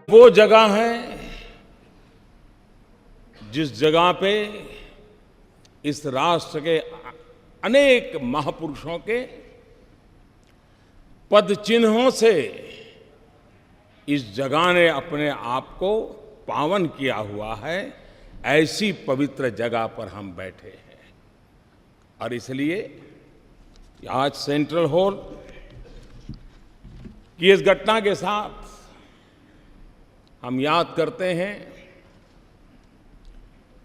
वो जगह है जिस जगह पे इस राष्ट्र के अनेक महापुरुषों के पद चिन्हों से इस जगह ने अपने आप को पावन किया हुआ है। ऐसी पवित्र जगह पर हम बैठे हैं और इसलिए आज सेंट्रल हॉल की इस घटना के साथ हम याद करते हैं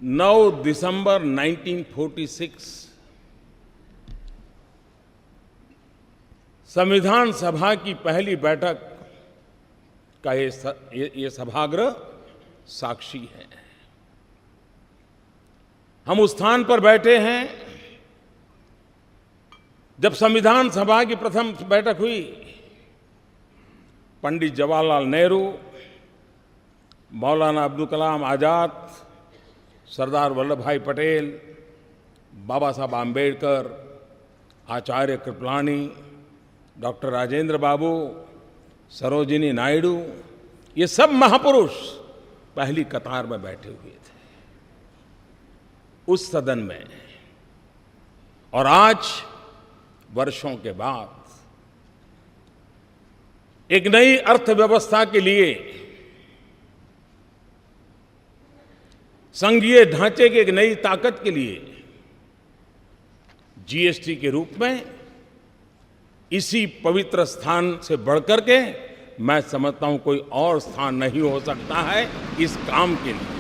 9 दिसंबर 1946 संविधान सभा की पहली बैठक का ये सभागृह साक्षी है। हम उस स्थान पर बैठे हैं जब संविधान सभा की प्रथम बैठक हुई। पंडित जवाहरलाल नेहरू, मौलाना अब्दुल कलाम आजाद, सरदार वल्लभ भाई पटेल, बाबा साहब आम्बेडकर, आचार्य कृपलानी, डॉक्टर राजेंद्र बाबू, सरोजिनी नायडू, ये सब महापुरुष पहली कतार में बैठे हुए थे उस सदन में। और आज वर्षों के बाद एक नई अर्थव्यवस्था के लिए, संघीय ढांचे की एक नई ताकत के लिए जीएसटी के रूप में इसी पवित्र स्थान से बढ़कर के मैं समझता हूं कोई और स्थान नहीं हो सकता है इस काम के लिए।